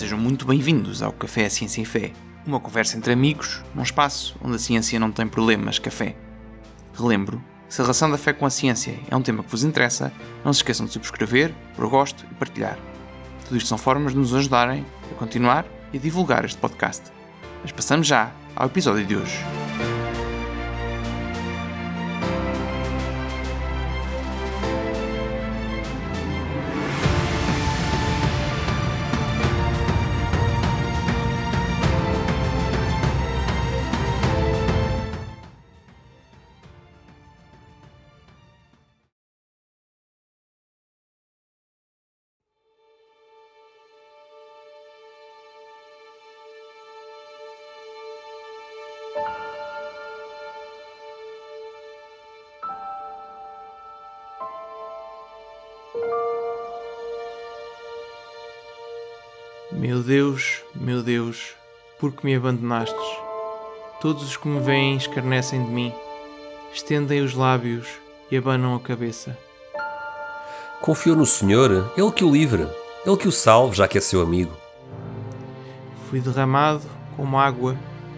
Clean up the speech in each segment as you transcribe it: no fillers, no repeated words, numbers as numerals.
Sejam muito bem-vindos ao Café Ciência e Fé, uma conversa entre amigos, num espaço onde a ciência não tem problemas café. Relembro, se a relação da fé com a ciência é um tema que vos interessa, não se esqueçam de subscrever, pôr gosto e partilhar. Tudo isto são formas de nos ajudarem a continuar e a divulgar este podcast. Mas passamos já ao episódio de hoje. Meu Deus, por que me abandonastes? Todos os que me veem escarnecem de mim, estendem os lábios e abanam a cabeça. Confiou no Senhor, Ele que o livre, Ele que o salve, já que é seu amigo. Fui derramado como água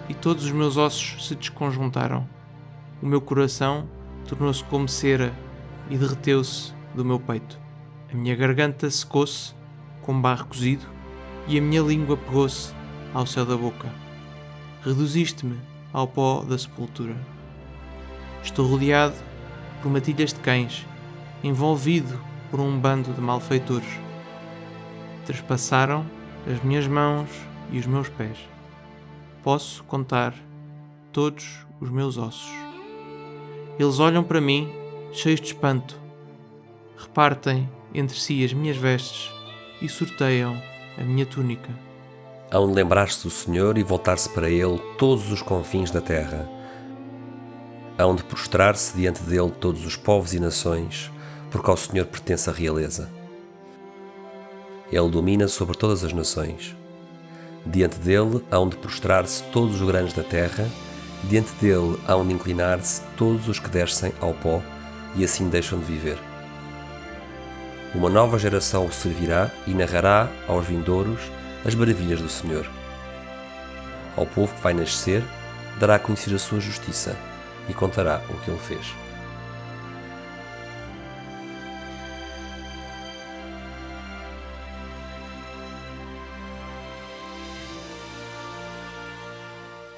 e todos os meus ossos se desconjuntaram. O meu coração tornou-se como cera e derreteu-se do meu peito. A minha garganta secou-se como barro cozido e a minha língua pegou-se ao céu da boca. Reduziste-me ao pó da sepultura. Estou rodeado por matilhas de cães, envolvido por um bando de malfeitores. Trespassaram as minhas mãos e os meus pés. Posso contar todos os meus ossos. Eles olham para mim, cheios de espanto. Repartem entre si as minhas vestes e sorteiam a minha túnica. Hão de lembrar-se do Senhor e voltar-se para Ele todos os confins da terra. Hão de prostrar-se diante dele todos os povos e nações, porque ao Senhor pertence a realeza. Ele domina sobre todas as nações. Diante dele hão de prostrar-se todos os grandes da terra, diante dele hão de inclinar-se todos os que descem ao pó e assim deixam de viver. Uma nova geração o servirá e narrará aos vindouros as maravilhas do Senhor. Ao povo que vai nascer, dará a conhecer a sua justiça e contará o que ele fez.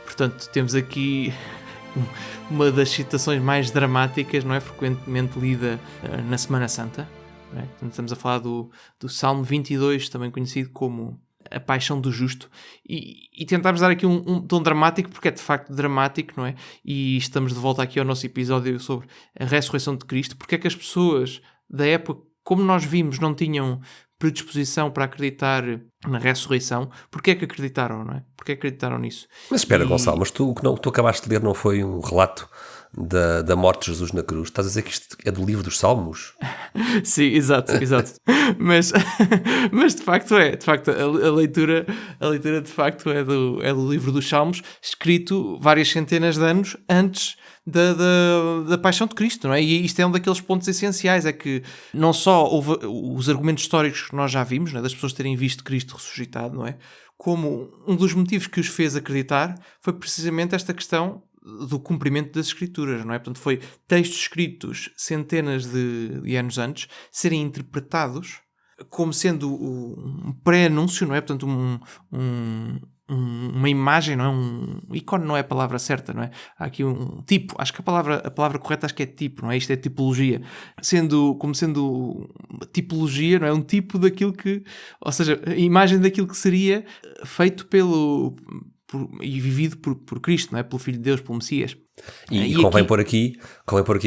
Portanto, temos aqui uma das citações mais dramáticas, não é? Frequentemente lida na Semana Santa. Não é? Portanto, estamos a falar do Salmo 22, também conhecido como a Paixão do Justo, e tentámos dar aqui um tom dramático, porque é de facto dramático, não é? E estamos de volta aqui ao nosso episódio sobre a ressurreição de Cristo. Porque é que as pessoas da época, como nós vimos, não tinham predisposição para acreditar na ressurreição? Porque é que acreditaram, não é? Porque é que acreditaram nisso? Mas espera, Gonçalo, mas o que tu acabaste de ler não foi um relato da morte de Jesus na cruz? Estás a dizer que isto é do livro dos Salmos? Sim, exato. mas de facto a leitura de facto é do livro dos Salmos, escrito várias centenas de anos antes da paixão de Cristo, não é? E isto é um daqueles pontos essenciais, é que não só houve os argumentos históricos que nós já vimos, não é? Das pessoas terem visto Cristo ressuscitado, não é? Como um dos motivos que os fez acreditar foi precisamente esta questão do cumprimento das Escrituras, não é? Portanto, foi textos escritos centenas de anos antes serem interpretados como sendo um pré-anúncio, não é? Portanto, uma imagem, não é? Um ícone não é a palavra certa, não é? Há aqui um tipo, acho que a palavra correta acho que é tipo, não é? Isto é tipologia. Como sendo tipologia, não é? Um tipo daquilo que, ou seja, a imagem daquilo que seria feito e vivido por Cristo, não é? Pelo Filho de Deus, pelo Messias. E convém pôr aqui,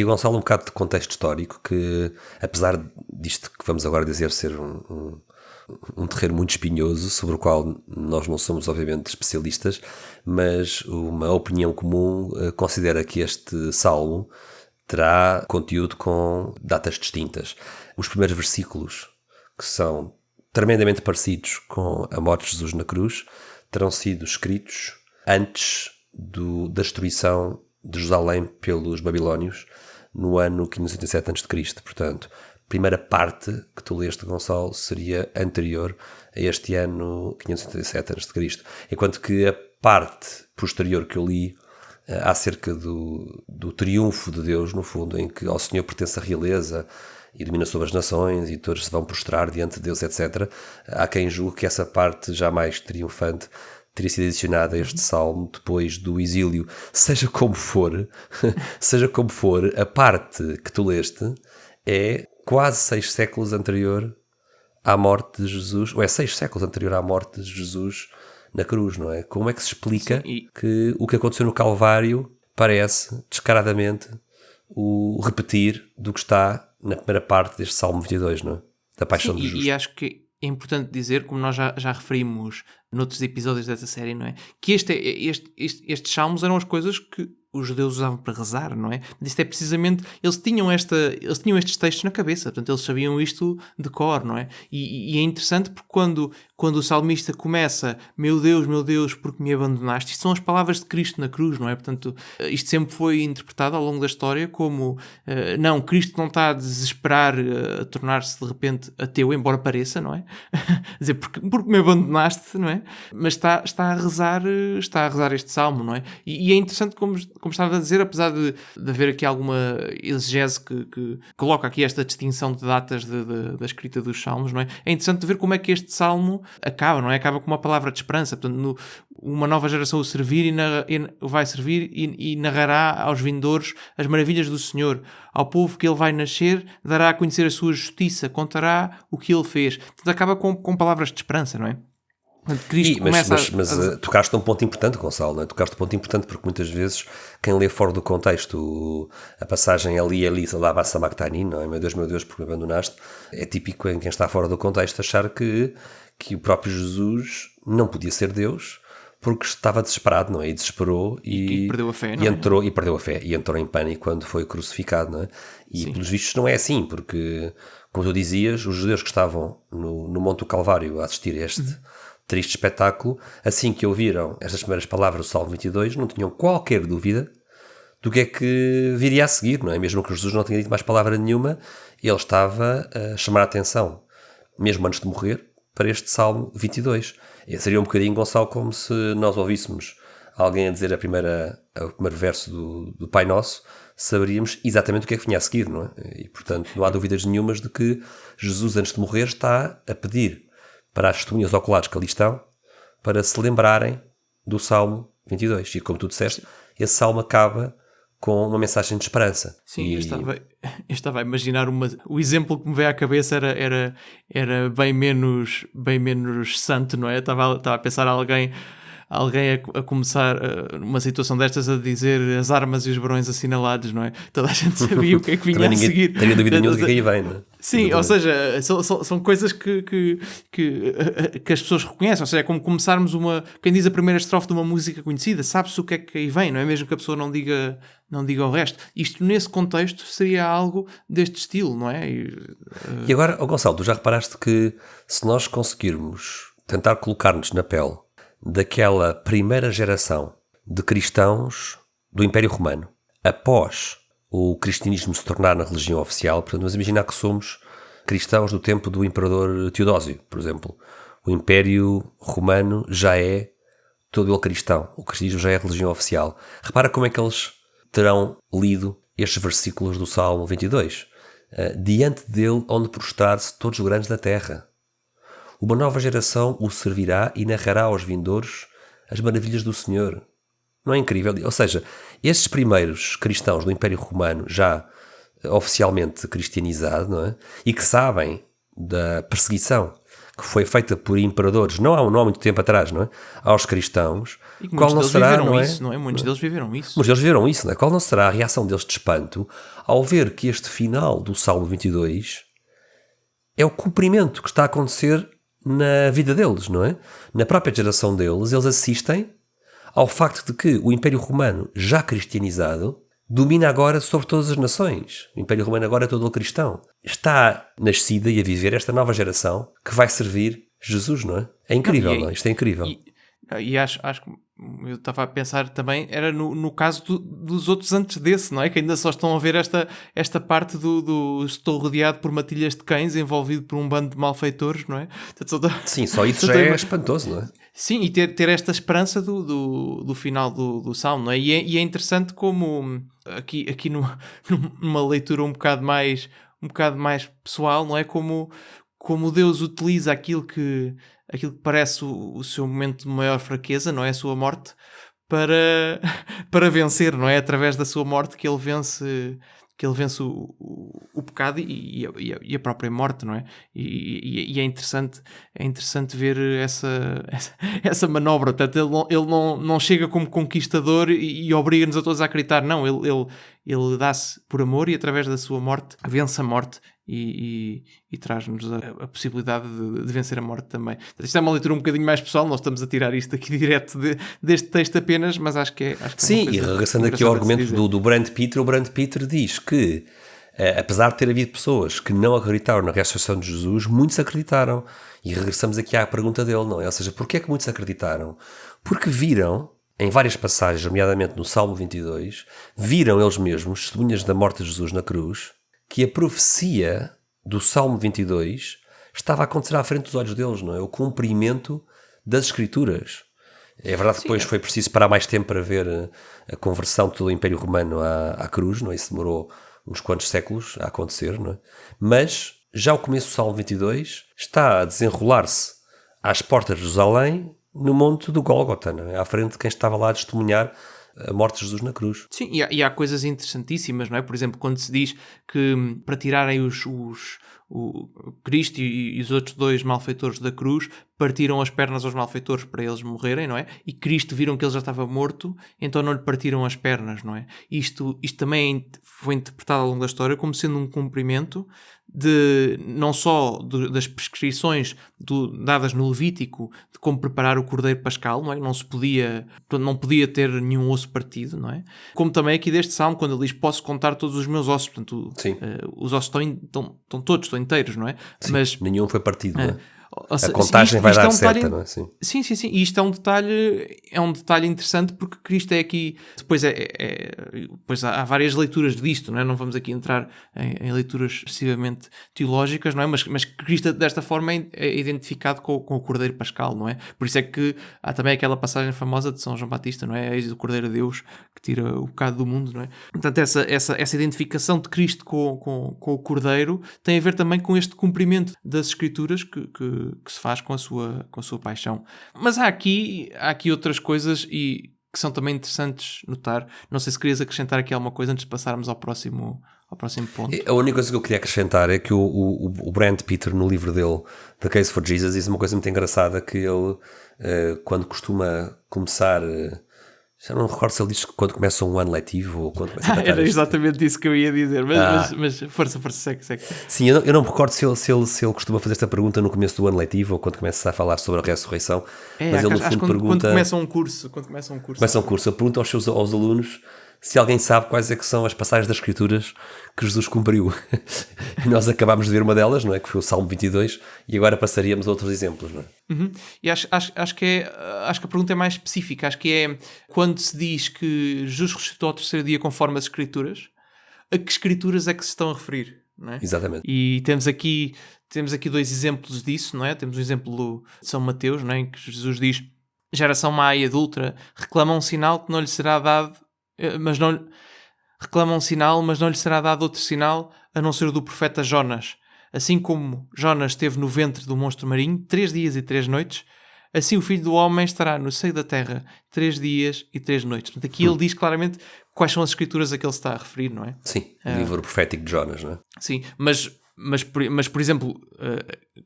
Gonçalo, um bocado de contexto histórico, que apesar disto que vamos agora dizer ser um terreno muito espinhoso, sobre o qual nós não somos obviamente especialistas, mas uma opinião comum considera que este salmo terá conteúdo com datas distintas. Os primeiros versículos, que são tremendamente parecidos com a morte de Jesus na cruz, terão sido escritos antes da destruição de Jerusalém pelos babilónios no ano 587 a.C., portanto, primeira parte que tu leste, Gonçalo, seria anterior a este ano 577 a.C., enquanto que a parte posterior que eu li acerca do triunfo de Deus, no fundo, em que ao Senhor pertence a realeza e domina sobre as nações e todos se vão prostrar diante de Deus, etc. Há quem julgue que essa parte já mais triunfante teria sido adicionada a este salmo depois do exílio. Seja como for, a parte que tu leste é quase 6 séculos anterior à morte de Jesus, ou é 6 séculos anterior à morte de Jesus na cruz, não é? Como é que se explica que o que aconteceu no Calvário parece descaradamente o repetir do que está na primeira parte deste Salmo 22, não é? Da paixão de Jesus. E acho que é importante dizer, como nós já referimos noutros episódios dessa série, não é? Que estes salmos eram as coisas que os judeus usavam para rezar, não é? Isto é precisamente... Eles tinham estes textos na cabeça, portanto, eles sabiam isto de cor, não é? E é interessante porque quando o salmista começa meu Deus, porque me abandonaste, isto são as palavras de Cristo na cruz, não é? Portanto, isto sempre foi interpretado ao longo da história como não, Cristo não está a desesperar a tornar-se de repente ateu, embora pareça, não é? Dizer, porque me abandonaste, não é? Mas está a rezar este salmo, não é? E é interessante, como estava a dizer, apesar de haver aqui alguma exegese que coloca aqui esta distinção de datas da escrita dos salmos, não é? É interessante ver como é que este salmo acaba, não é? Acaba com uma palavra de esperança. Portanto, uma nova geração o servir vai servir e narrará aos vindouros as maravilhas do Senhor. Ao povo que ele vai nascer, dará a conhecer a sua justiça, contará o que ele fez. Portanto, acaba com palavras de esperança, não é? Mas tocaste um ponto importante, Gonçalo, não é? Tocaste um ponto importante porque muitas vezes quem lê fora do contexto a passagem ali, lá Sabactani, não é? Meu Deus, porque me abandonaste, é típico em quem está fora do contexto achar que o próprio Jesus não podia ser Deus porque estava desesperado, não é? E desesperou e perdeu a fé, não é? E perdeu a fé e entrou em pânico quando foi crucificado, não é? E Sim. pelos vistos não é assim, porque, como tu dizias, os judeus que estavam no Monte do Calvário a assistir a este triste espetáculo, assim que ouviram estas primeiras palavras do Salmo 22, não tinham qualquer dúvida do que é que viria a seguir, não é? Mesmo que Jesus não tenha dito mais palavra nenhuma, ele estava a chamar a atenção, mesmo antes de morrer, para este Salmo 22. E seria um bocadinho, Gonçalo, como se nós ouvíssemos alguém a dizer o primeiro verso do Pai Nosso, saberíamos exatamente o que é que vinha a seguir, não é? E, portanto, não há dúvidas nenhumas de que Jesus, antes de morrer, está a pedir para as testemunhas oculares que ali estão, para se lembrarem do Salmo 22. E como tu disseste, esse Salmo acaba com uma mensagem de esperança. Sim, eu estava a imaginar o exemplo que me veio à cabeça era bem menos santo, não é? Estava a pensar alguém a começar uma situação destas a dizer as armas e os barões assinalados, não é? Toda a gente sabia o que é que vinha a seguir. Não teria dúvida nenhuma de que aí vem, não é? Sim, ou seja, são coisas que as pessoas reconhecem. Ou seja, é como começarmos quem diz a primeira estrofe de uma música conhecida, sabe-se o que é que aí vem, não é? Mesmo que a pessoa não diga o resto. Isto, nesse contexto, seria algo deste estilo, não é? E agora, Gonçalo, tu já reparaste que se nós conseguirmos tentar colocar-nos na pele daquela primeira geração de cristãos do Império Romano, após o cristianismo se tornar na religião oficial, portanto, vamos imaginar que somos cristãos do tempo do Imperador Teodósio, por exemplo. O Império Romano já é todo ele cristão, o cristianismo já é a religião oficial. Repara como é que eles terão lido estes versículos do Salmo 22. Diante dele onde prostrar-se todos os grandes da terra. Uma nova geração o servirá e narrará aos vindouros as maravilhas do Senhor. Não é incrível? Ou seja, estes primeiros cristãos do Império Romano, já oficialmente cristianizado, não é? E que sabem da perseguição que foi feita por imperadores, não há muito tempo atrás, não é? Aos cristãos. E que muitos deles viveram isso, não é? Muitos deles viveram isso. Muitos deles viveram isso, não é? Qual não será a reação deles de espanto ao ver que este final do Salmo 22 é o cumprimento que está a acontecer na vida deles, não é? Na própria geração deles, eles assistem ao facto de que o Império Romano, já cristianizado, domina agora sobre todas as nações. O Império Romano agora é todo cristão. Está nascida e a viver esta nova geração que vai servir Jesus, não é? É incrível, não é? Isto é incrível. E acho que eu estava a pensar também, era no caso dos outros antes desse, não é? Que ainda só estão a ver esta parte do estou rodeado por matilhas de cães, envolvido por um bando de malfeitores, não é? Sim, só isso já é espantoso, não é? Sim, e ter esta esperança do final do Salmo, não é? E é interessante como aqui numa leitura um bocado mais pessoal, não é? Como Deus utiliza aquilo que parece o seu momento de maior fraqueza, não é? A sua morte, para vencer, não é? Através da sua morte que ele vence o pecado e a própria morte, não é? E é interessante ver essa manobra. Portanto, ele não chega como conquistador e obriga-nos a todos a acreditar. Não, ele dá-se por amor e através da sua morte vence a morte e traz-nos a possibilidade de vencer a morte também. Portanto, isto é uma leitura um bocadinho mais pessoal, nós estamos a tirar isto aqui direto deste texto apenas, mas acho que é sim, e regressando aqui ao argumento do Brand Peter, o Brand Peter diz que, apesar de ter havido pessoas que não acreditaram na ressurreição de Jesus, muitos acreditaram. E regressamos aqui à pergunta dele, não é? Ou seja, porquê é que muitos acreditaram? Porque viram, em várias passagens, nomeadamente no Salmo 22, viram eles mesmos, testemunhas da morte de Jesus na cruz, que a profecia do Salmo 22 estava a acontecer à frente dos olhos deles, não é? O cumprimento das Escrituras. É verdade que depois foi preciso parar mais tempo para ver a conversão de todo o Império Romano à cruz, não é? Isso demorou uns quantos séculos a acontecer, não é? Mas já o começo do Salmo 22 está a desenrolar-se às portas de Jerusalém, no monte do Gólgota, não é? À frente de quem estava lá a testemunhar a morte de Jesus na cruz. Sim, e há coisas interessantíssimas, não é? Por exemplo, quando se diz que para tirarem o Cristo e os outros dois malfeitores da cruz, partiram as pernas aos malfeitores para eles morrerem, não é? E Cristo viram que ele já estava morto, então não lhe partiram as pernas, não é? Isto também foi interpretado ao longo da história como sendo um cumprimento não só das prescrições dadas no Levítico de como preparar o cordeiro pascal, não é? Não podia ter nenhum osso partido, não é? Como também aqui deste salmo, quando ele diz posso contar todos os meus ossos, portanto, os ossos estão todos, estão inteiros, não é? Sim, mas nenhum foi partido, não é? A contagem vai dar certa, não é? Sim. Sim. E isto é um detalhe interessante porque Cristo é aqui... Depois, depois há várias leituras disto, não é? Não vamos aqui entrar em leituras excessivamente teológicas, não é? Mas Cristo desta forma é identificado com o Cordeiro Pascal, não é? Por isso é que há também aquela passagem famosa de São João Batista, não é? Eis o Cordeiro de Deus que tira o pecado do mundo, não é? Portanto, essa identificação de Cristo com o Cordeiro tem a ver também com este cumprimento das Escrituras que se faz com a sua paixão. Mas há aqui outras coisas e que são também interessantes notar. Não sei se querias acrescentar aqui alguma coisa antes de passarmos ao próximo ponto. A única coisa que eu queria acrescentar é que o Brand Peter, no livro dele, The Case for Jesus, diz uma coisa muito engraçada, que ele, quando costuma começar... Já não me recordo se ele diz que quando começa um ano letivo ou quando começa a Era exatamente isso que eu ia dizer, mas força, segue. Sim, eu não me recordo se ele costuma fazer esta pergunta no começo do ano letivo ou quando começa a falar sobre a ressurreição. Mas ele no fundo pergunta... Quando começa um curso. Ele pergunta aos alunos se alguém sabe quais é que são as passagens das Escrituras que Jesus cumpriu. E nós acabámos de ver uma delas, não é? Que foi o Salmo 22, e agora passaríamos a outros exemplos, não é? Uhum. E acho que a pergunta é mais específica. Acho que é quando se diz que Jesus ressuscitou ao terceiro dia conforme as Escrituras, a que Escrituras é que se estão a referir, não é? Exatamente. E temos aqui dois exemplos disso, não é? Temos o exemplo de São Mateus, não é? Em que Jesus diz: geração má e adúltera reclama um sinal que não lhe será dado, mas não lhe será dado outro sinal a não ser o do profeta Jonas. Assim como Jonas esteve no ventre do monstro marinho 3 dias e 3 noites, assim o Filho do Homem estará no seio da terra 3 dias e 3 noites. Portanto, aqui ele diz claramente quais são as Escrituras a que ele se está a referir, não é? Sim, o livro profético de Jonas, não é? Sim, mas por exemplo,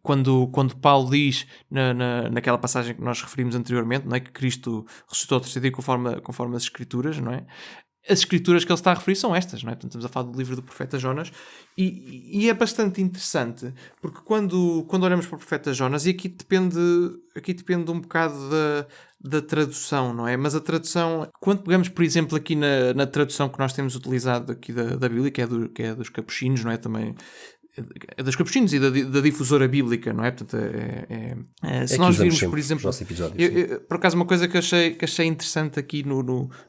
quando Paulo diz naquela passagem que nós referimos anteriormente, não é, que Cristo ressuscitou ao terceiro dia conforme as Escrituras, não é? As Escrituras que ele está a referir são estas, não é? Portanto, estamos a falar do livro do profeta Jonas e é bastante interessante porque quando olhamos para o profeta Jonas, e aqui depende um bocado da tradução, não é? Mas a tradução, quando pegamos, por exemplo, aqui na tradução que nós temos utilizado aqui da Bíblia, que é dos capuchinhos, não é? Também das Capuchinhos e da difusora bíblica, não é? Portanto, se nós virmos, por exemplo, por acaso uma coisa que achei interessante aqui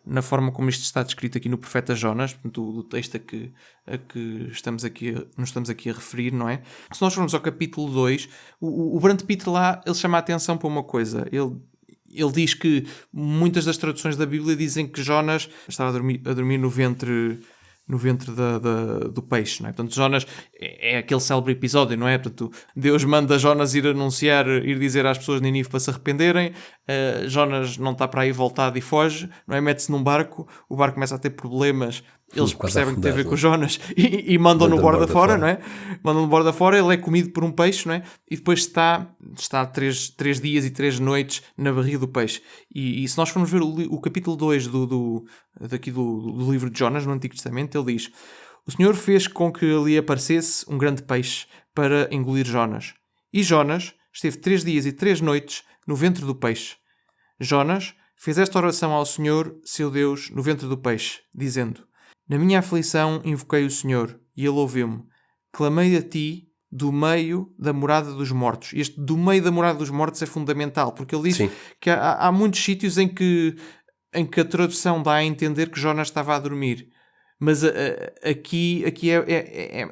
na forma como isto está descrito aqui no Profeta Jonas, portanto, o texto a que nos estamos aqui a referir, não é? Se nós formos ao capítulo 2, o Brand Pitt lá, ele chama a atenção para uma coisa. Ele diz que muitas das traduções da Bíblia dizem que Jonas estava a dormir no ventre do peixe, não é? Portanto, Jonas é aquele célebre episódio, não é? Portanto, Deus manda Jonas ir dizer às pessoas de Nínive para se arrependerem. Jonas não está para aí voltado e foge, não é? Mete-se num barco, o barco começa a ter problemas, eles percebem que tem a ver com Jonas e mandam-no borda fora, não é? Mandam-no borda fora, ele é comido por um peixe, não é? E depois está 3 dias e 3 noites na barriga do peixe. E se nós formos ver o capítulo 2 do livro de Jonas, no Antigo Testamento, ele diz: o Senhor fez com que ali aparecesse um grande peixe para engolir Jonas. E Jonas esteve 3 dias e 3 noites no ventre do peixe. Jonas fez esta oração ao Senhor, seu Deus, no ventre do peixe, dizendo: na minha aflição invoquei o Senhor, e Ele ouviu-me. Clamei a Ti do meio da morada dos mortos. Este do meio da morada dos mortos é fundamental, porque ele diz que há muitos sítios em que a tradução dá a entender que Jonas estava a dormir. Mas aqui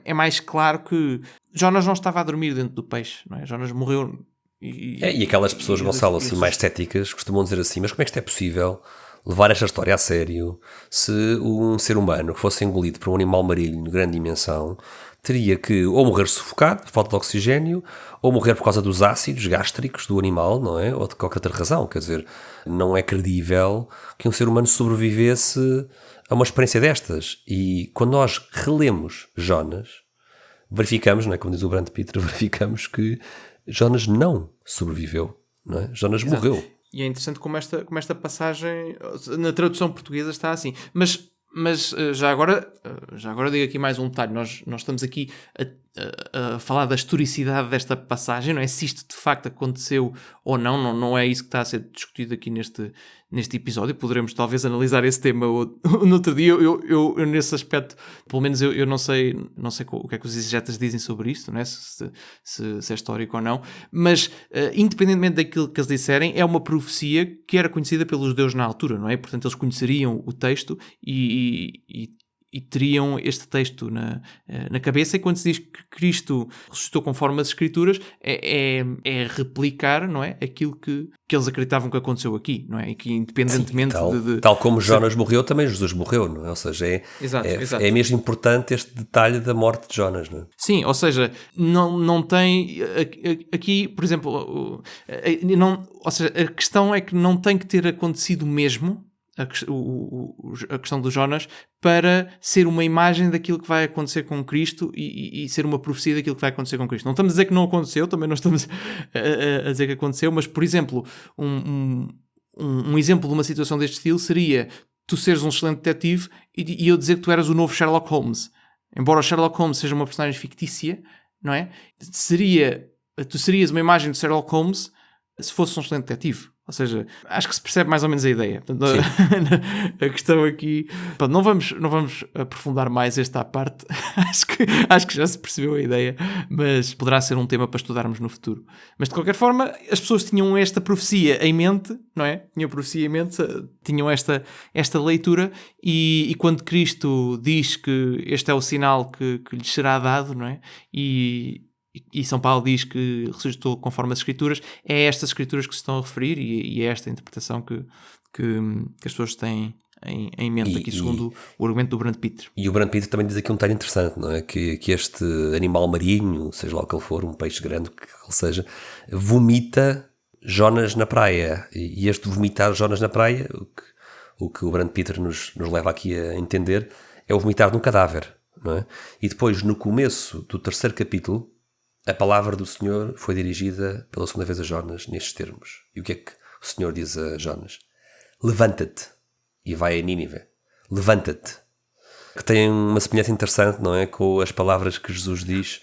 é mais claro que Jonas não estava a dormir dentro do peixe, não é? Jonas morreu. E aquelas pessoas, Gonçalo, assim, mais céticas, costumam dizer assim: mas como é que isto é possível levar esta história a sério se um ser humano que fosse engolido por um animal marinho de grande dimensão teria que ou morrer sufocado por falta de oxigênio, ou morrer por causa dos ácidos gástricos do animal, não é? Ou de qualquer outra razão. Quer dizer, não é credível que um ser humano sobrevivesse a uma experiência destas. E quando nós relemos Jonas, verificamos, não é? Como diz o Brand Pitt, verificamos que Jonas não sobreviveu, não é? Jonas morreu. E é interessante como esta passagem na tradução portuguesa está assim. Mas já agora digo aqui mais um detalhe. Nós estamos aqui a falar da historicidade desta passagem, não é? Se isto de facto aconteceu ou não, não é isso que está a ser discutido aqui neste episódio. Poderemos talvez analisar esse tema no outro dia. Eu nesse aspecto, pelo menos eu não sei o que é que os exegetas dizem sobre isto, não é? Se é histórico ou não, mas independentemente daquilo que eles disserem, é uma profecia que era conhecida pelos judeus na altura, não é? Portanto, eles conheceriam o texto e teriam este texto na cabeça, e quando se diz que Cristo ressuscitou conforme as Escrituras, é replicar, não é? Aquilo que eles acreditavam que aconteceu aqui, não é? E que independentemente tal como Jonas morreu, também Jesus morreu, não é? Ou seja, exato. É mesmo importante este detalhe da morte de Jonas, não é? Sim, ou seja, não tem aqui, por exemplo, ou seja, a questão é que não tem que ter acontecido mesmo a questão do Jonas para ser uma imagem daquilo que vai acontecer com Cristo e ser uma profecia daquilo que vai acontecer com Cristo. Não estamos a dizer que não aconteceu, também não estamos a dizer que aconteceu, mas, por exemplo, um exemplo de uma situação deste estilo seria tu seres um excelente detetive e eu dizer que tu eras o novo Sherlock Holmes. Embora o Sherlock Holmes seja uma personagem fictícia, não é? Tu serias uma imagem de Sherlock Holmes se fosse um excelente detetive. Ou seja, acho que se percebe mais ou menos a ideia. Portanto, a questão aqui... Pronto, não vamos aprofundar mais esta parte. acho que já se percebeu a ideia, mas poderá ser um tema para estudarmos no futuro. Mas, de qualquer forma, as pessoas tinham esta profecia em mente, não é? Tinham a profecia em mente, tinham esta leitura, e quando Cristo diz que este é o sinal que lhes será dado, não é? E São Paulo diz que ressuscitou conforme as Escrituras, é estas Escrituras que se estão a referir, e é esta interpretação que as pessoas têm em mente aqui, segundo o argumento do Brand Pitt. E o Brand Pitt também diz aqui um detalhe interessante, não é? Que este animal marinho, seja lá o que ele for, um peixe grande, que ele seja, vomita Jonas na praia. E este vomitar Jonas na praia, o que o Brand Pitt nos leva aqui a entender, é o vomitar de um cadáver, não é? E depois, no começo do 3º capítulo, a palavra do Senhor foi dirigida pela segunda vez a Jonas nestes termos. E o que é que o Senhor diz a Jonas? Levanta-te e vai a Nínive. Levanta-te. Que tem uma semelhança interessante, não é? Com as palavras que Jesus diz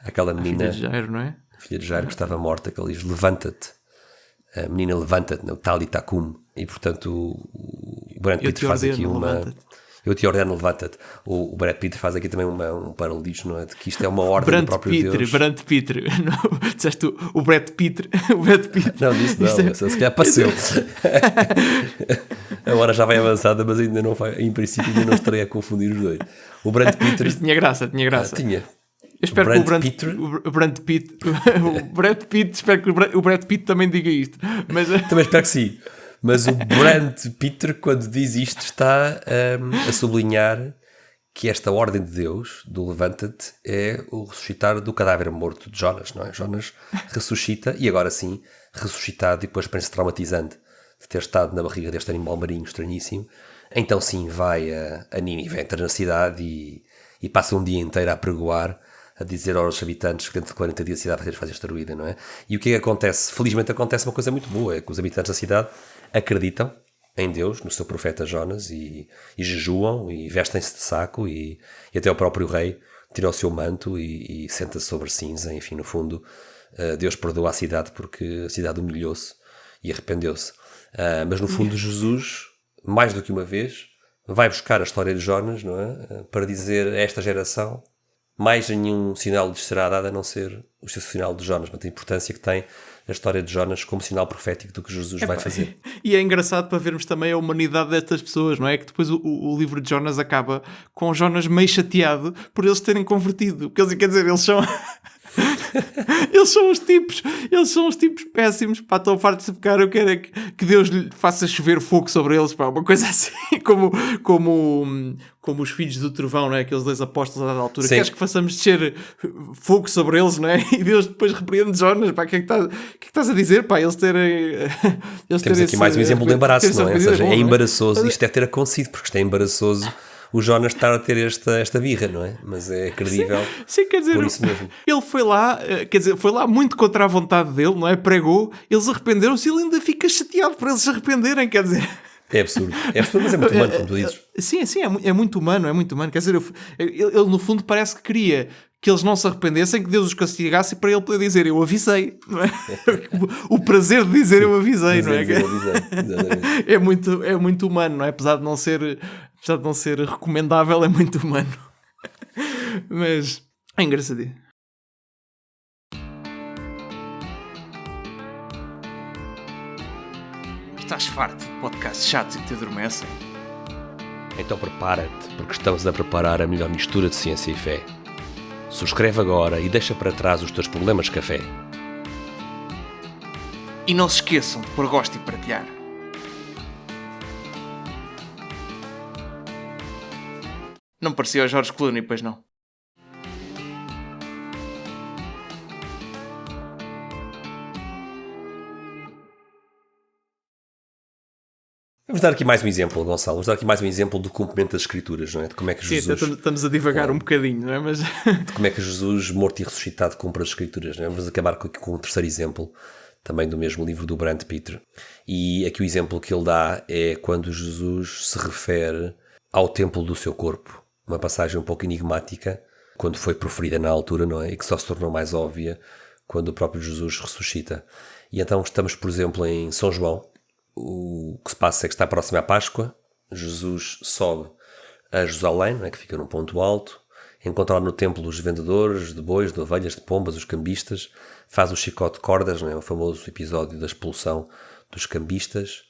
àquela menina... A filha de Jairo, não é? A filha de Jairo que estava morta, que ele diz, levanta-te. A menina levanta-te, o Talitha cum. E portanto o Brand Pitt faz aqui uma... Eu te ordeno, levanta-te. O Brad Pitt faz aqui também um paralelismo, não é? De que isto é uma ordem Brand do próprio Deus. Brand Pitt. Disseste o Brad Pitt. O Brad Pitt. Não, disse não, se calhar passou. A hora já vai avançada, mas ainda não vai, em princípio ainda não estarei a confundir os dois. O Brad Pitt... Isto tinha graça. Tinha. Eu espero que o Brad Pitt, espero que o Brad Pitt também diga isto. Mas... Também espero que sim. Mas o Brand Pitt, quando diz isto, está a sublinhar que esta ordem de Deus, do levanta-te, é o ressuscitar do cadáver morto de Jonas, não é? Jonas ressuscita, e agora sim, ressuscitado, e depois experiência traumatizante de ter estado na barriga deste animal marinho estranhíssimo. Então sim, vai a Nínive, entra na cidade e passa um dia inteiro a pregoar, a dizer aos habitantes que dentro de 40 dias a cidade vai ser destruída, não é? E o que é que acontece? Felizmente acontece uma coisa muito boa, é que os habitantes da cidade acreditam em Deus, no seu profeta Jonas, e jejuam, e vestem-se de saco, e até o próprio rei tira o seu manto e senta-se sobre cinza. Enfim, no fundo, Deus perdoa a cidade porque a cidade humilhou-se e arrependeu-se. Mas no fundo Jesus, mais do que uma vez, vai buscar a história de Jonas, não é? Para dizer a esta geração, mais nenhum sinal lhes será dado a não ser o seu sinal de Jonas, mas a importância que tem a história de Jonas como sinal profético do que Jesus vai fazer. E é engraçado para vermos também a humanidade destas pessoas, não é? Que depois o livro de Jonas acaba com Jonas meio chateado por eles terem convertido. Porque quer dizer, eles são... eles são os tipos péssimos, pá, estão fartos de pecar. Eu quero é que Deus lhe faça chover fogo sobre eles, pá, uma coisa assim, como os filhos do trovão, não é? Aqueles dois apóstolos a dada altura. Sim. Queres que façamos descer fogo sobre eles, não é? E Deus depois repreende Jonas, pá, o que é que estás a dizer, pá? Eles terem... Temos aqui mais um exemplo de embaraço, não é? Ou seja, é embaraçoso, isto deve ter acontecido, porque isto é embaraçoso o Jonas estar a ter esta birra, não é? Mas é credível. Sim, quer dizer, por isso mesmo. Ele foi lá, foi lá muito contra a vontade dele, não é? Pregou, eles arrependeram-se e ele ainda fica chateado por eles se arrependerem, quer dizer... É absurdo, mas é muito humano, como tu dizes. Sim, é muito humano, quer dizer, ele no fundo parece que queria que eles não se arrependessem, que Deus os castigasse para ele poder dizer, eu avisei, não é? O prazer de dizer eu avisei, não é? É muito humano, não é? Apesar de não ser recomendável, é muito humano. Mas é engraçadinho. Estás farto de podcasts chatos e que te adormecem? Então prepara-te, porque estamos a preparar a melhor mistura de ciência e fé. Subscreve agora e deixa para trás os teus problemas de café. E não se esqueçam de pôr gosto e partilhar. Não parecia o George Clooney, pois não? Vamos dar aqui mais um exemplo, Gonçalo. Vamos dar aqui mais um exemplo do cumprimento das Escrituras, não é? De como é que Jesus... Sim, estamos a divagar um bocadinho, não é? Mas... de como é que Jesus, morto e ressuscitado, cumpre as Escrituras, não é? Vamos acabar com o terceiro exemplo, também do mesmo livro do Brand Pitt. E aqui o exemplo que ele dá é quando Jesus se refere ao templo do seu corpo. Uma passagem um pouco enigmática, quando foi proferida na altura, não é? E que só se tornou mais óbvia quando o próprio Jesus ressuscita. E então estamos, por exemplo, em São João. O que se passa é que está próximo à Páscoa, Jesus sobe a Jerusalém, não é? Que fica num ponto alto, encontra no templo os vendedores de bois, de ovelhas, de pombas, os cambistas, faz o chicote de cordas, não é? O famoso episódio da expulsão dos cambistas,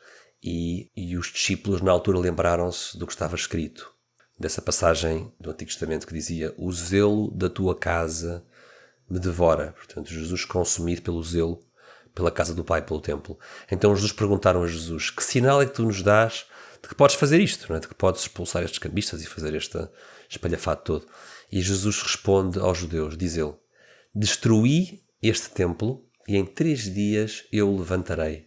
e os discípulos na altura lembraram-se do que estava escrito, dessa passagem do Antigo Testamento que dizia: o zelo da tua casa me devora. Portanto, Jesus consumido pelo zelo pela casa do Pai, pelo templo. Então Jesus perguntaram a Jesus: que sinal é que tu nos dás de que podes fazer isto, não é? De que podes expulsar estes cambistas e fazer este espalhafato todo? E Jesus responde aos judeus, diz ele: destruí este templo e em 3 dias eu o levantarei.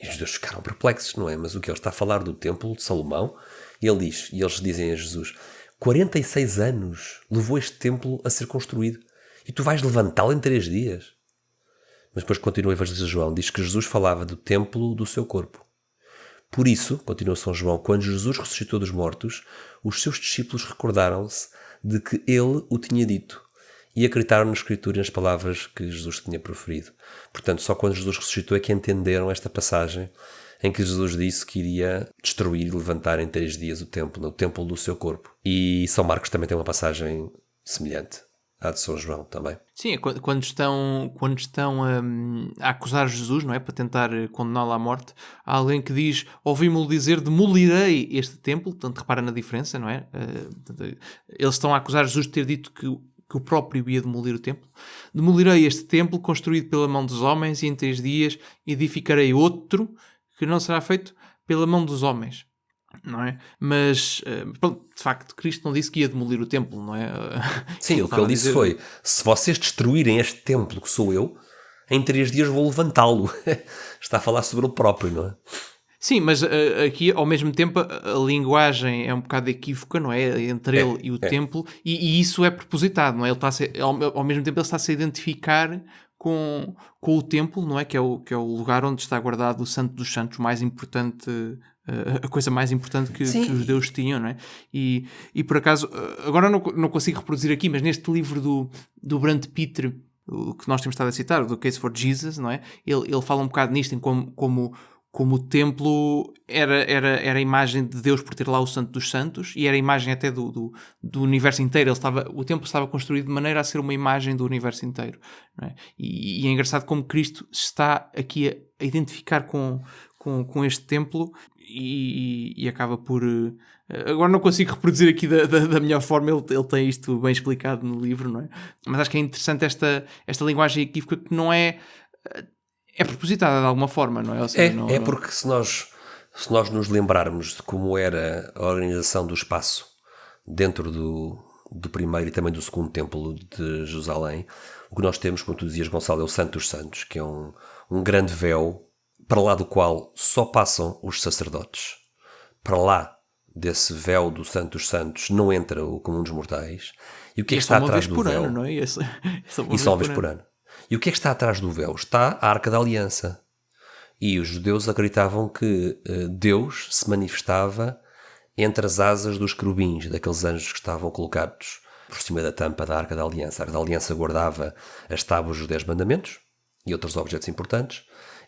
E os judeus ficaram perplexos, não é? Mas o que ele está a falar do templo de Salomão? E ele diz, e eles dizem a Jesus: 46 anos levou este templo a ser construído e tu vais levantá-lo em 3 dias? Mas depois continua o Evangelho de João, diz que Jesus falava do templo do seu corpo. Por isso, continua São João, quando Jesus ressuscitou dos mortos, os seus discípulos recordaram-se de que ele o tinha dito e acreditaram na Escritura e nas palavras que Jesus tinha proferido. Portanto, só quando Jesus ressuscitou é que entenderam esta passagem em que Jesus disse que iria destruir e levantar em 3 dias o templo do seu corpo. E São Marcos também tem uma passagem semelhante à de São João também. Sim, quando estão a acusar Jesus, não é? Para tentar condená-lo à morte, há alguém que diz: ouvi-mo dizer, demolirei este templo. Portanto, repara na diferença, não é? Eles estão a acusar Jesus de ter dito que o próprio ia demolir o templo. Demolirei este templo construído pela mão dos homens e em 3 dias edificarei outro que não será feito pela mão dos homens. Não é? Mas, de facto, Cristo não disse que ia demolir o templo, não é? Sim, o que ele disse foi: se vocês destruírem este templo que sou eu, em 3 dias vou levantá-lo. Está a falar sobre ele próprio, não é? Sim, mas aqui, ao mesmo tempo, a linguagem é um bocado equívoca, não é? Entre ele e o templo, e isso é propositado, não é? Ele está ao mesmo tempo, ele está-se a identificar com o templo, não é? Que é o lugar onde está guardado o Santo dos Santos, mais importante, a coisa mais importante que os deuses tinham, não é? E por acaso, agora não consigo reproduzir aqui, mas neste livro do Brand Peter, o que nós temos estado a citar, do Case for Jesus, não é? Ele fala um bocado nisto, em como o templo era a imagem de Deus por ter lá o Santo dos Santos, e era a imagem até do universo inteiro. O templo estava construído de maneira a ser uma imagem do universo inteiro, não é? E é engraçado como Cristo está aqui a identificar com este templo e acaba por... agora não consigo reproduzir aqui da melhor forma, ele tem isto bem explicado no livro, não é? Mas acho que é interessante esta linguagem equívoca que não é... É propositada de alguma forma, não é? Ou seja, porque se nós nos lembrarmos de como era a organização do espaço dentro do primeiro e também do segundo templo de Jerusalém, o que nós temos, como tu dizias, Gonçalo, é o Santo dos Santos, que é um grande véu para lá do qual só passam os sacerdotes. Para lá desse véu do Santo dos Santos não entra o comum dos mortais. E o que é que está atrás do véu? Não é? E só uma vez por ano. E o que é que está atrás do véu? Está a Arca da Aliança. E os judeus acreditavam que Deus se manifestava entre as asas dos querubins, daqueles anjos que estavam colocados por cima da tampa da Arca da Aliança. A Arca da Aliança guardava as tábuas dos 10 mandamentos e outros objetos importantes,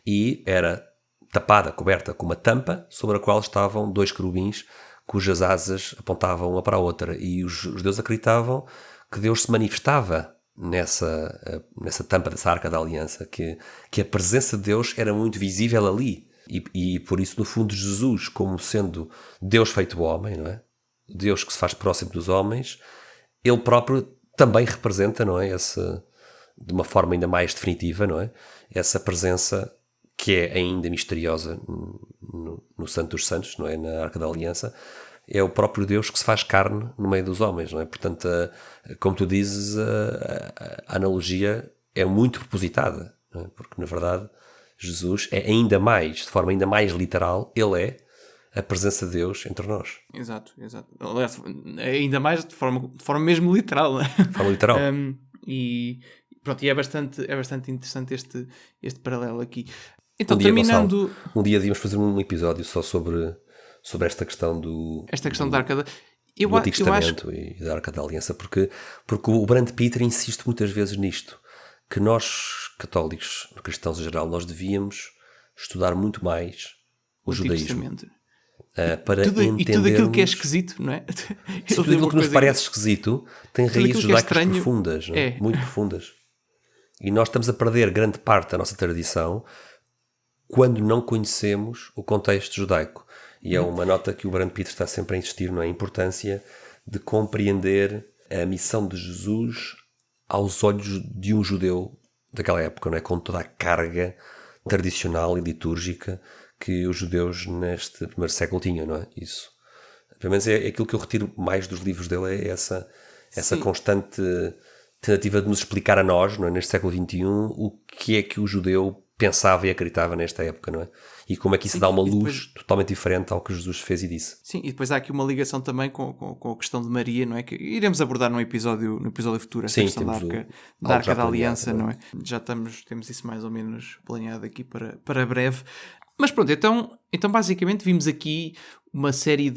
e era tapada, coberta com uma tampa sobre a qual estavam 2 querubins cujas asas apontavam uma para a outra. E os judeus acreditavam que Deus se manifestava nessa tampa dessa Arca da Aliança, que a presença de Deus era muito visível ali. E por isso, no fundo, Jesus, como sendo Deus feito homem, não é? Deus que se faz próximo dos homens, ele próprio também representa, não é? De uma forma ainda mais definitiva, não é? Essa presença que é ainda misteriosa no Santo dos Santos, não é? Na Arca da Aliança, é o próprio Deus que se faz carne no meio dos homens, não é? Portanto, como tu dizes, a analogia é muito propositada, não é? Porque, na verdade, Jesus é ainda mais, de forma ainda mais literal, ele é a presença de Deus entre nós. Exato. Aliás, ainda mais de forma mesmo literal, não é? De forma literal. E pronto, e é bastante interessante este paralelo aqui. Então, Gonçalo, um dia devíamos fazer um episódio só sobre esta questão da Arca do Antigo Testamento e da Arca da Aliança, porque o Brand Peter insiste muitas vezes nisto, que nós, católicos, cristãos em geral, nós devíamos estudar muito mais o judaísmo. Para entendermos... E tudo aquilo que é esquisito, não é? Tudo aquilo que nos parece esquisito tem raízes judaicas profundas, não é? Muito profundas. E nós estamos a perder grande parte da nossa tradição quando não conhecemos o contexto judaico. E é uma nota que o Brand Peter está sempre a insistir, não é? A importância de compreender a missão de Jesus aos olhos de um judeu daquela época, não é? Com toda a carga tradicional e litúrgica que os judeus neste primeiro século tinham, não é? Isso, pelo menos, é aquilo que eu retiro mais dos livros dele, é essa constante tentativa de nos explicar a nós, não é? Neste século XXI, o que é que o judeu pensava e acreditava nesta época, não é? E como é que isso dá uma luz totalmente diferente ao que Jesus fez e disse. Sim, e depois há aqui uma ligação também com a questão de Maria, não é? Que iremos abordar no episódio futuro, essa questão da Arca da Aliança, não é? Já temos isso mais ou menos planeado aqui para breve. Mas pronto, então basicamente vimos aqui uma série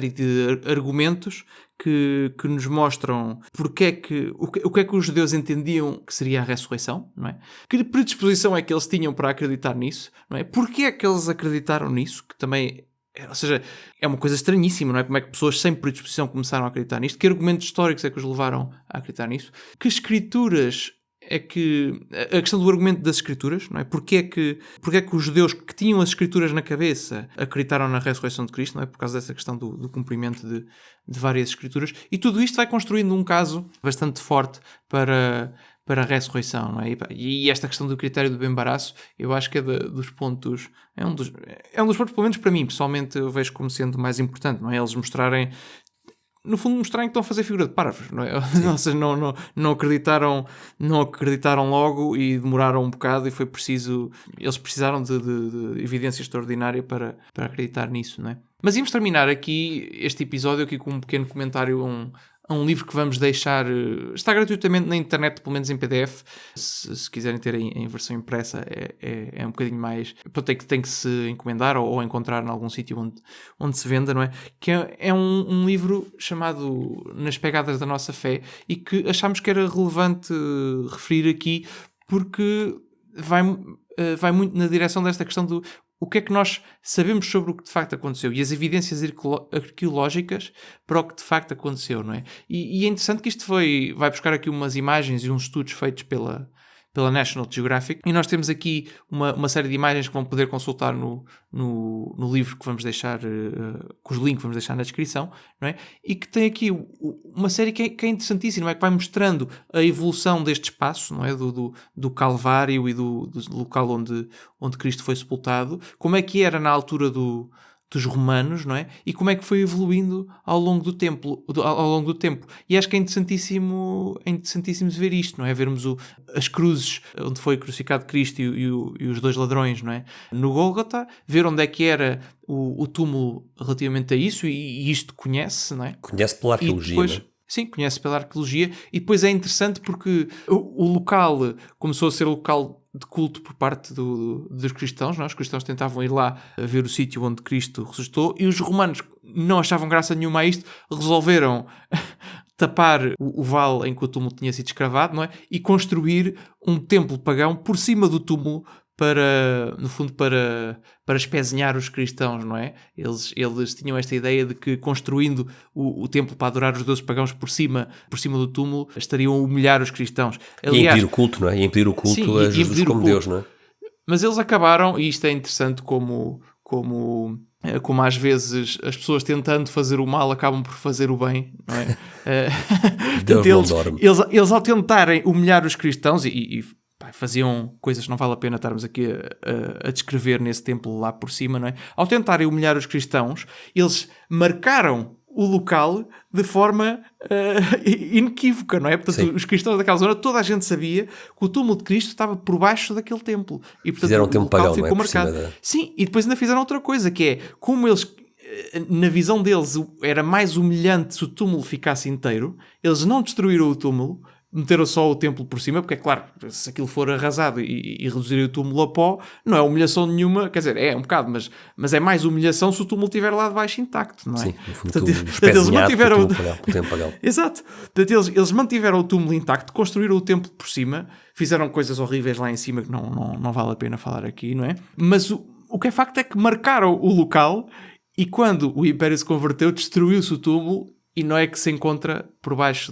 de argumentos que nos mostram o que é que os judeus entendiam que seria a ressurreição, não é? Que predisposição é que eles tinham para acreditar nisso, não é? Porque é que eles acreditaram nisso, que também... Ou seja, é uma coisa estranhíssima, não é? Como é que pessoas sem predisposição começaram a acreditar nisto? Que argumentos históricos é que os levaram a acreditar nisso? Que escrituras é que... A questão do argumento das escrituras, não é? Porque é que os judeus que tinham as escrituras na cabeça acreditaram na ressurreição de Cristo, não é? Por causa dessa questão do cumprimento de várias escrituras. E tudo isto vai construindo um caso bastante forte para a ressurreição, não é? E esta questão do critério do embaraço, eu acho que é dos pontos... É um dos pontos, pelo menos para mim, pessoalmente, eu vejo como sendo mais importante, não é? Eles mostrarem... No fundo, mostrarem que estão a fazer figura de parvos, não é? Ou seja, não acreditaram logo e demoraram um bocado e foi preciso... Eles precisaram de evidência extraordinária para acreditar nisso, não é? Mas íamos terminar aqui este episódio aqui com um pequeno comentário a um livro que vamos deixar... Está gratuitamente na internet, pelo menos em PDF. Se quiserem ter em versão impressa, é um bocadinho mais... Tem que se encomendar ou encontrar em algum sítio onde se venda, não é? Que é um livro chamado Nas Pegadas da Nossa Fé e que achámos que era relevante referir aqui porque vai muito na direção desta questão do o que é que nós sabemos sobre o que de facto aconteceu e as evidências arqueológicas para o que de facto aconteceu, não é? E é interessante que isto vai buscar aqui umas imagens e uns estudos feitos pela National Geographic e nós temos aqui uma série de imagens que vão poder consultar no livro que vamos deixar, com os links que vamos deixar na descrição, não é? E que tem aqui uma série que é interessantíssima, não é? Que vai mostrando a evolução deste espaço, não é? Do Calvário e do local onde Cristo foi sepultado, como é que era na altura dos romanos, não é? E como é que foi evoluindo ao longo do tempo. E acho que é interessantíssimo ver isto, não é? Vermos as cruzes onde foi crucificado Cristo e os dois ladrões, não é? No Gólgota, ver onde é que era o túmulo relativamente a isso, e isto conhece, não é? Conhece pela arqueologia, não é? Sim, conhece pela arqueologia, e depois é interessante porque o local começou a ser local de culto por parte dos cristãos, não? Os cristãos tentavam ir lá a ver o sítio onde Cristo ressuscitou e os romanos não achavam graça nenhuma a isto, resolveram tapar o vale em que o túmulo tinha sido escravado, não é? E construir um templo pagão por cima do túmulo no fundo, para espezinhar os cristãos, não é? Eles tinham esta ideia de que construindo o templo para adorar os deuses pagãos por cima do túmulo, estariam a humilhar os cristãos. Aliás, e impedir o culto, não é? E impedir o culto a Jesus como Deus, não é? Mas eles acabaram, e isto é interessante como às vezes as pessoas tentando fazer o mal acabam por fazer o bem, não é? Deus não dorme. Eles ao tentarem humilhar os cristãos e faziam coisas que não vale a pena estarmos aqui a descrever nesse templo lá por cima, não é? Ao tentarem humilhar os cristãos, eles marcaram o local de forma inequívoca, não é? Portanto, os cristãos daquela zona, toda a gente sabia que o túmulo de Cristo estava por baixo daquele templo. E, portanto, fizeram um templo pagão, ficou marcado. Sim, e depois ainda fizeram outra coisa, que é, como eles... Na visão deles era mais humilhante se o túmulo ficasse inteiro, eles não destruíram o túmulo, meteram só o templo por cima, porque é claro, se aquilo for arrasado e reduzir o túmulo a pó, não é humilhação nenhuma, quer dizer, é um bocado, mas é mais humilhação se o túmulo estiver lá de baixo intacto, não é? Sim, no fundo, portanto, eles mantiveram o templo pagão. Exato. Portanto, eles mantiveram o túmulo intacto, construíram o templo por cima, fizeram coisas horríveis lá em cima que não vale a pena falar aqui, não é? Mas o que é facto é que marcaram o local e quando o Império se converteu, destruiu-se o túmulo. E não é que se encontra por baixo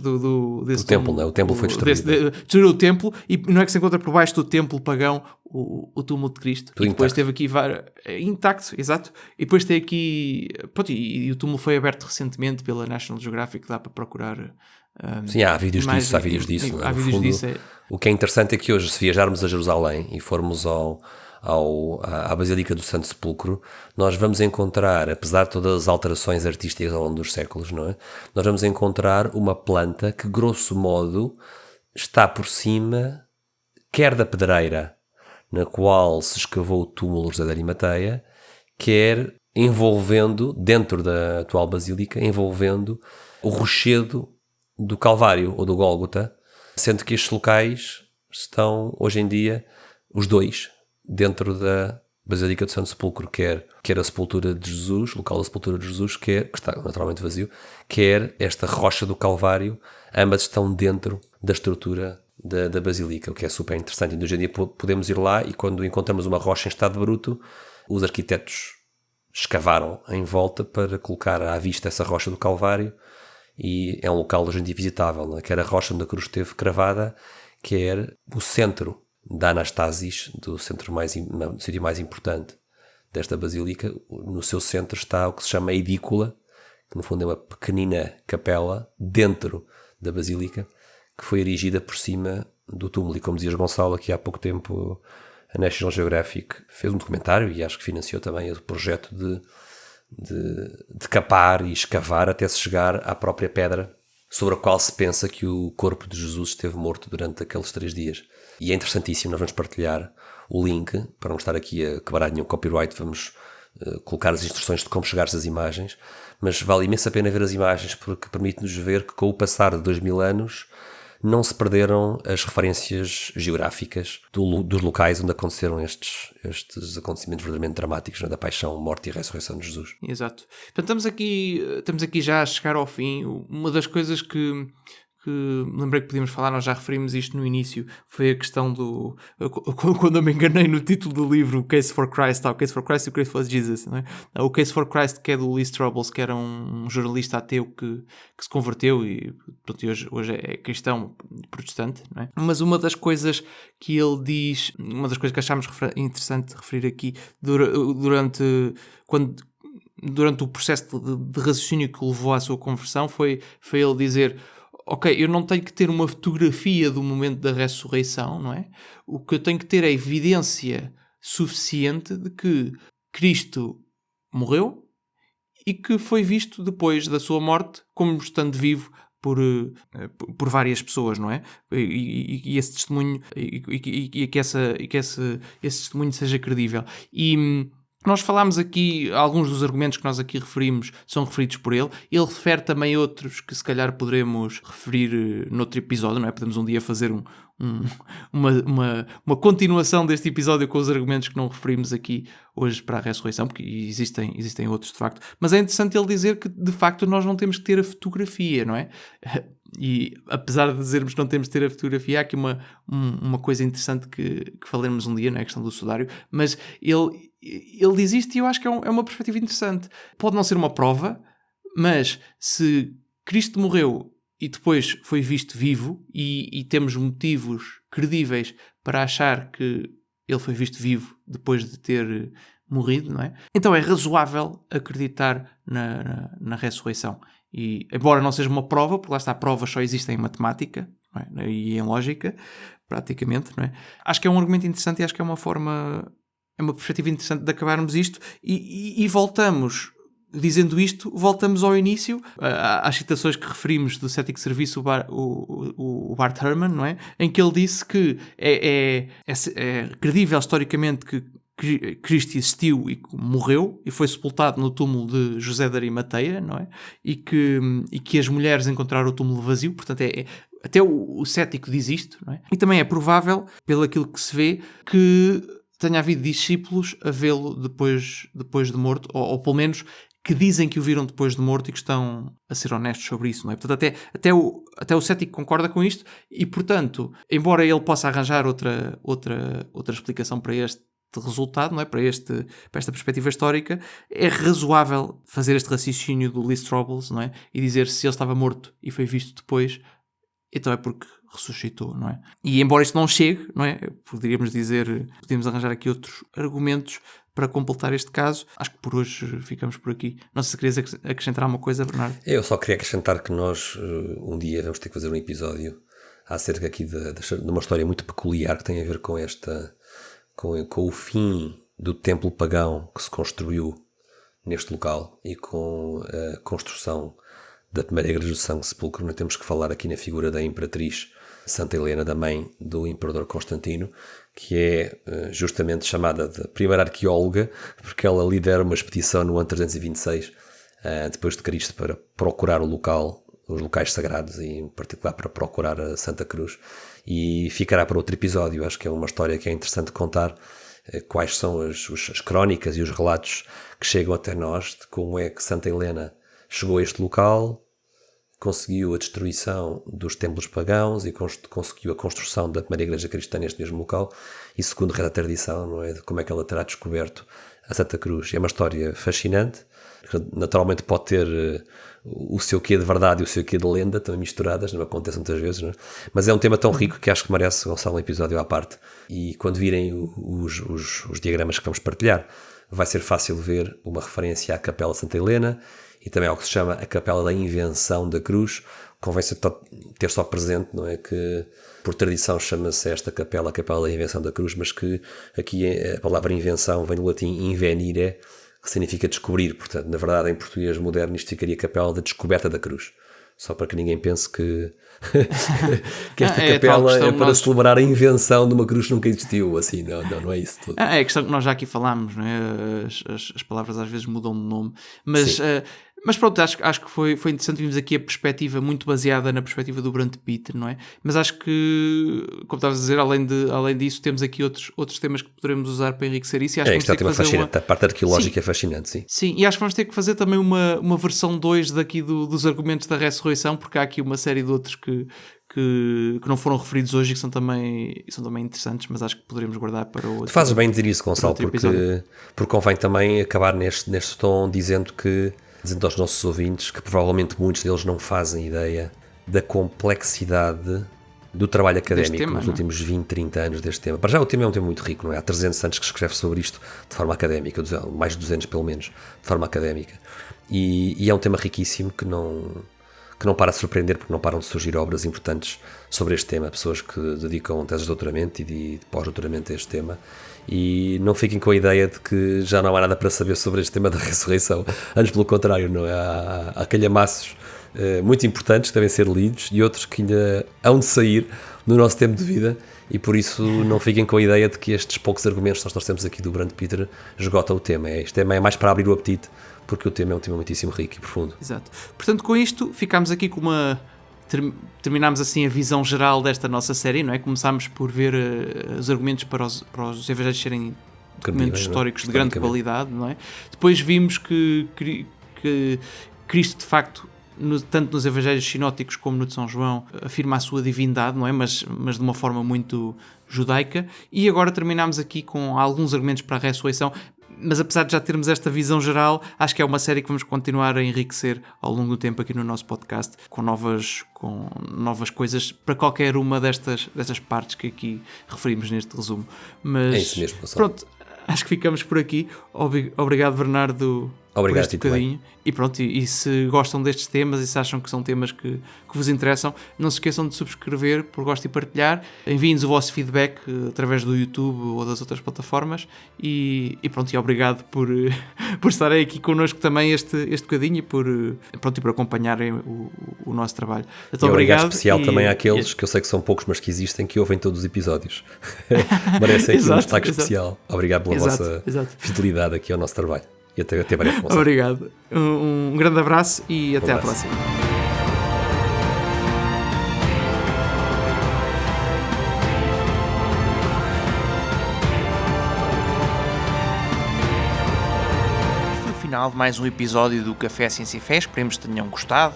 desse templo, não é? O templo foi destruído. Destruiu o templo e não é que se encontra por baixo do templo pagão o túmulo de Cristo. Tudo e depois intacto. teve aqui intacto, exato. E depois tem aqui... Pronto, e o túmulo foi aberto recentemente pela National Geographic, dá para procurar... Sim, há vídeos disso. Há vídeos disso. O que é interessante é que hoje, se viajarmos a Jerusalém e formos à Basílica do Santo Sepulcro, nós vamos encontrar, apesar de todas as alterações artísticas ao longo dos séculos, não é? Nós vamos encontrar uma planta que, grosso modo, está por cima, quer da pedreira na qual se escavou o túmulo de José de Arimateia, quer envolvendo, dentro da atual Basílica, envolvendo o rochedo do Calvário ou do Gólgota, sendo que estes locais estão, hoje em dia, os dois, dentro Basílica do Santo Sepulcro, quer a sepultura de Jesus, local da sepultura de Jesus, que está naturalmente vazio, quer esta rocha do Calvário, ambas estão dentro da estrutura da Basílica, o que é super interessante. E hoje em dia podemos ir lá e quando encontramos uma rocha em estado bruto, os arquitetos escavaram em volta para colocar à vista essa rocha do Calvário e é um local hoje em dia visitável, não é? Quer a rocha onde a cruz esteve cravada, quer o centro da Anastasis, do sítio mais importante desta basílica. No seu centro está o que se chama a edícula, que no fundo é uma pequenina capela dentro da basílica, que foi erigida por cima do túmulo. E como dizias, Gonçalo, aqui há pouco tempo a National Geographic fez um documentário e acho que financiou também o projeto de capar e escavar até se chegar à própria pedra sobre a qual se pensa que o corpo de Jesus esteve morto durante aqueles 3 dias. E é interessantíssimo, nós vamos partilhar o link, para não estar aqui a quebrar nenhum copyright, vamos colocar as instruções de como chegar às imagens, mas vale imenso a pena ver as imagens, porque permite-nos ver que com o passar de 2000 anos não se perderam as referências geográficas dos locais onde aconteceram estes acontecimentos verdadeiramente dramáticos, né, da paixão, morte e ressurreição de Jesus. Exato. Portanto, estamos aqui já a chegar ao fim. Uma das coisas que lembrei que podíamos falar, nós já referimos isto no início, foi a questão quando eu me enganei no título do livro, o Case for Christ, o Case for Christ e o Case for Jesus, não é? O Case for Christ, que é do Lee Strobel, que era um jornalista ateu que se converteu e hoje é cristão protestante, não é? Mas uma das coisas que ele diz, uma das coisas que achámos interessante referir aqui, durante o processo de raciocínio que levou à sua conversão, foi ele dizer: ok, eu não tenho que ter uma fotografia do momento da ressurreição, não é? O que eu tenho que ter é evidência suficiente de que Cristo morreu e que foi visto depois da sua morte como estando vivo por várias pessoas, não é? E esse testemunho e que esse testemunho seja credível. E nós falámos aqui, alguns dos argumentos que nós aqui referimos são referidos por ele. Ele refere também outros que se calhar poderemos referir noutro episódio, não é? Podemos um dia fazer uma continuação deste episódio com os argumentos que não referimos aqui hoje para a ressurreição, porque existem outros de facto. Mas é interessante ele dizer que de facto nós não temos que ter a fotografia, não é? E apesar de dizermos que não temos de ter a fotografia, há aqui uma coisa interessante que falaremos um dia, não é? A questão do sudário, mas ele diz isto e eu acho que é uma perspectiva interessante. Pode não ser uma prova, mas se Cristo morreu e depois foi visto vivo e temos motivos credíveis para achar que ele foi visto vivo depois de ter morrido, não é? Então é razoável acreditar na ressurreição. E, embora não seja uma prova, porque lá está, provas só existem em matemática, não é? E em lógica, praticamente, não é? Acho que é um argumento interessante e acho que é uma perspectiva interessante de acabarmos isto e voltamos, dizendo isto, voltamos ao início, às citações que referimos do Cético Serviço, o Bart Ehrman, não é? Em que ele disse que é credível historicamente que Cristo existiu e morreu e foi sepultado no túmulo de José de Arimateia, não é? E que as mulheres encontraram o túmulo vazio, portanto até o cético diz isto, não é? E também é provável, pelo aquilo que se vê, que tenha havido discípulos a vê-lo depois de morto, ou pelo menos que dizem que o viram depois de morto e que estão a ser honestos sobre isso, não é? Portanto, até o cético concorda com isto e, portanto, embora ele possa arranjar outra explicação para este resultado, não é? Para esta perspectiva histórica, é razoável fazer este raciocínio do Lee Strobel, não é? E dizer se ele estava morto e foi visto depois, então é porque ressuscitou, não é? E embora isto não chegue, não é? Podemos arranjar aqui outros argumentos para completar este caso. Acho que por hoje ficamos por aqui. Não sei se querias acrescentar alguma coisa, Bernardo. Eu só queria acrescentar que nós um dia vamos ter que fazer um episódio acerca aqui de uma história muito peculiar que tem a ver com o fim do templo pagão que se construiu neste local e com a construção da primeira igreja do Santo Sepulcro. Nós temos que falar aqui na figura da imperatriz Santa Helena, da mãe do imperador Constantino, que é justamente chamada de primeira arqueóloga, porque ela lidera uma expedição no ano 326 depois de Cristo para procurar os locais sagrados e em particular para procurar a Santa Cruz, e ficará para outro episódio. Acho que é uma história que é interessante contar quais são as crónicas e os relatos que chegam até nós de como é que Santa Helena chegou a este local, conseguiu a destruição dos templos pagãos e conseguiu a construção da primeira igreja cristã neste mesmo local, e segundo reza a tradição, não é, de como é que ela terá descoberto a Santa Cruz. É uma história fascinante, que naturalmente pode ter o seu quê de verdade e o seu quê de lenda também misturadas, não acontece muitas vezes, não é? Mas é um tema tão rico que acho que merece, Gonçalo, um episódio à parte, e quando virem os diagramas que vamos partilhar, vai ser fácil ver uma referência à Capela Santa Helena e também ao que se chama a Capela da Invenção da Cruz. Convém-se ter só presente, não é, que por tradição chama-se esta capela a Capela da Invenção da Cruz, mas que aqui a palavra invenção vem do latim invenire, que significa descobrir. Portanto, na verdade, em português moderno, isto ficaria Capela da Descoberta da Cruz. Só para que ninguém pense que esta capela é para celebrar a invenção de uma cruz que nunca existiu. Assim, não é isso tudo. É a questão que nós já aqui falámos, não é? As palavras às vezes mudam de nome, mas pronto, acho que foi interessante. Vimos aqui a perspectiva muito baseada na perspectiva do Brand Pitt, não é? Mas acho que, como estavas a dizer, além disso, temos aqui outros temas que poderemos usar para enriquecer isso. E acho que isto é um tema fascinante. A parte arqueológica é fascinante, sim. Sim, e acho que vamos ter que fazer também uma versão 2 daqui dos argumentos da ressurreição, porque há aqui uma série de outros que não foram referidos hoje e que são também interessantes, mas acho que poderemos guardar para outro. Tu fazes bem dizer isso, Gonçalo, porque convém também acabar neste tom dizendo aos nossos ouvintes que provavelmente muitos deles não fazem ideia da complexidade do trabalho académico nos últimos 20, 30 anos deste tema. Para já o tema é um tema muito rico, não é? Há 300 anos que se escreve sobre isto de forma académica, mais de 200 pelo menos, de forma académica. E é um tema riquíssimo que não para de surpreender, porque não param de surgir obras importantes sobre este tema, pessoas que dedicam teses de doutoramento e de pós-doutoramento a este tema, e não fiquem com a ideia de que já não há nada para saber sobre este tema da ressurreição. Antes pelo contrário, não é? Há calhamaços muito importantes que devem ser lidos e outros que ainda hão de sair no nosso tempo de vida, e por isso não fiquem com a ideia de que estes poucos argumentos que nós trouxemos aqui do Brand Peter esgotam o tema. Este tema é mais para abrir o apetite, porque o tema é um tema muitíssimo rico e profundo. Exato. Portanto, com isto ficámos aqui com terminámos assim a visão geral desta nossa série, não é? Começámos por ver os argumentos para os evangelhos serem documentos históricos de grande qualidade, não é? Depois vimos que Cristo, de facto, tanto nos evangelhos sinóticos como no de São João, afirma a sua divindade, não é? Mas de uma forma muito judaica. E agora terminámos aqui com alguns argumentos para a ressurreição. Mas apesar de já termos esta visão geral, acho que é uma série que vamos continuar a enriquecer ao longo do tempo aqui no nosso podcast, com novas coisas para qualquer uma destas partes que aqui referimos neste resumo. Mas, é isso mesmo, Gonçalo. Pronto, acho que ficamos por aqui. Obrigado, Bernardo, por este bocadinho. E pronto, e se gostam destes temas e se acham que são temas que vos interessam, não se esqueçam de subscrever por gosto e partilhar. Enviem-nos o vosso feedback através do YouTube ou das outras plataformas. E pronto, e obrigado por estarem aqui connosco também este bocadinho e por acompanharem o nosso trabalho. Então, obrigado especial também àqueles que eu sei que são poucos, mas que existem, que ouvem todos os episódios. Merecem aqui um destaque especial. Obrigado pela vossa fidelidade aqui ao nosso trabalho. E até breve. Gonçalo. Obrigado. Um grande abraço e até à próxima. Este foi o final de mais um episódio do Café Ciência e Fé. Esperemos que tenham gostado.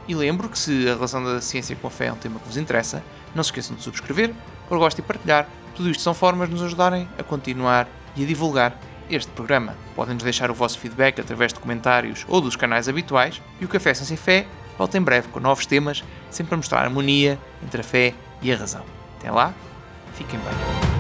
E lembro que se a relação da ciência com a fé é um tema que vos interessa, não se esqueçam de subscrever, por gosto e partilhar. Tudo isto são formas de nos ajudarem a continuar e a divulgar este programa. Podem-nos deixar o vosso feedback através de comentários ou dos canais habituais, e o Café Ciência e Fé volta em breve com novos temas, sempre a mostrar a harmonia entre a fé e a razão. Até lá, fiquem bem.